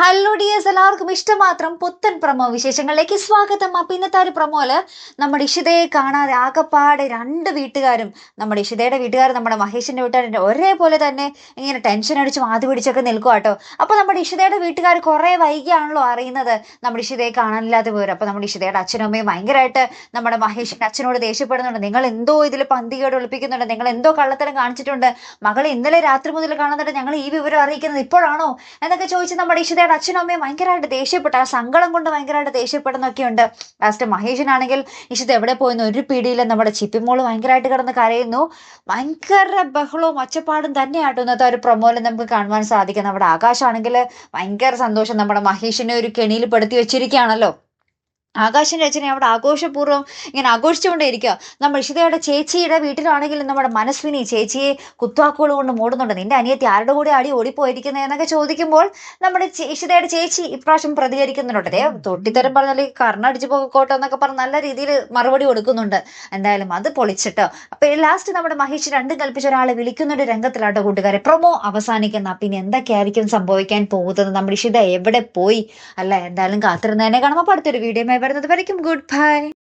Hello dears, എല്ലാവർക്കും ഇഷ്ടമാത്രം പുത്തൻ promo വിശേഷങ്ങളിലേക്ക് സ്വാഗതം. അപ്പൊ ഇന്നത്തെ ഒരു പ്രമോയില് നമ്മുടെ ഇഷിതയെ കാണാതെ ആകപ്പാടെ രണ്ട് വീട്ടുകാരും, നമ്മുടെ ഇഷിതയുടെ വീട്ടുകാരും നമ്മുടെ മഹേഷിന്റെ വീട്ടുകാരുടെ ഒരേപോലെ തന്നെ ഇങ്ങനെ ടെൻഷൻ അടിച്ച് ആദ്യ പിടിച്ചൊക്കെ നിൽക്കുക കേട്ടോ. അപ്പൊ നമ്മുടെ ഇഷിതയുടെ വീട്ടുകാർ കുറെ വൈകിയാണല്ലോ അറിയുന്നത് നമ്മുടെ ഇഷിതയെ കാണാനില്ലാതെ പോരും. അപ്പൊ നമ്മുടെ ഇഷിതയുടെ അച്ഛനും അമ്മയും ഭയങ്കരമായിട്ട് നമ്മുടെ മഹേഷിന്റെ അച്ഛനോട് ദേഷ്യപ്പെടുന്നുണ്ട്. നിങ്ങൾ എന്തോ ഇതിൽ പന്തികേട് ഒളിപ്പിക്കുന്നുണ്ട്, നിങ്ങൾ എന്തോ കള്ളത്തരം കാണിച്ചിട്ടുണ്ട്, മകളെ ഇന്നലെ രാത്രി മുതൽ കാണുന്നുണ്ട്, ഞങ്ങൾ ഈ വിവരം അറിയിക്കുന്നത് ഇപ്പോഴാണോ എന്നൊക്കെ ചോദിച്ച് നമ്മുടെ ഇഷിതയുടെ അച്ഛനും അമ്മയും ഭയങ്കരമായിട്ട് ദേഷ്യപ്പെട്ടു. ആ സങ്കടം കൊണ്ട് ഭയങ്കരമായിട്ട് ദേഷ്യപ്പെടുന്നൊക്കെ ഉണ്ട്. ലാസ്റ്റ് മഹേഷിനാണെങ്കിൽ ഇഷിത എവിടെ പോയെന്ന് ഒരു പിടിയില്ല. നമ്മുടെ ചിപ്പിമോള് ഭയങ്കരമായിട്ട് കിടന്ന് കരയുന്നു. ഭയങ്കര ബഹളവും ഒച്ചപ്പാടും തന്നെയാട്ടോ ഇന്നത്തെ ഒരു പ്രൊമോയിൽ നമുക്ക് കാണുവാൻ സാധിക്കും. നമ്മുടെ ആകാശാണെങ്കിൽ ഭയങ്കര സന്തോഷം, നമ്മുടെ മഹേഷിനെ ഒരു കെണിയിൽ പെടുത്തി വെച്ചിരിക്കുകയാണല്ലോ. ആകാശിന്റെ അച്ഛനെ അവിടെ ആഘോഷപൂർവ്വം ഇങ്ങനെ ആഘോഷിച്ചുകൊണ്ടേയിരിക്കുക. നമ്മൾ ഇഷിതയുടെ ചേച്ചിയുടെ വീട്ടിലാണെങ്കിലും നമ്മുടെ മനസ്വിനി ചേച്ചിയെ കുത്താക്കുകൾ കൊണ്ട് മൂടുന്നുണ്ട്. നിന്റെ അനിയത്തി ആരുടെ കൂടെ അടി ഓടിപ്പോയിരിക്കുന്നത് എന്നൊക്കെ ചോദിക്കുമ്പോൾ നമ്മുടെ ഇഷിതയുടെ ചേച്ചി ഇപ്രാവശ്യം പ്രതികരിക്കുന്നുണ്ട്. അതേ തൊട്ടിത്തരം പറഞ്ഞാൽ കർണടിച്ച് പോകോട്ടെ എന്നൊക്കെ പറഞ്ഞ് നല്ല രീതിയിൽ മറുപടി കൊടുക്കുന്നുണ്ട്. എന്തായാലും അത് പൊളിച്ചിട്ടോ. അപ്പൊ ലാസ്റ്റ് നമ്മുടെ മഹേഷ് രണ്ടും കൽപ്പിച്ച ഒരാളെ വിളിക്കുന്നുണ്ട് രംഗത്തിലാട്ടോ കൂട്ടുകാരെ. പ്രൊമോ അവസാനിക്കുന്ന പിന്നെ എന്തൊക്കെയായിരിക്കും സംഭവിക്കാൻ പോകുന്നത്, നമ്മുടെ ഇഷിത എവിടെ പോയി അല്ല. എന്തായാലും കാത്തിരുന്നതിനെ കാണുമ്പോൾ അടുത്തൊരു വീഡിയോ വരുന്നത് വരയ്ക്കും. Good bye.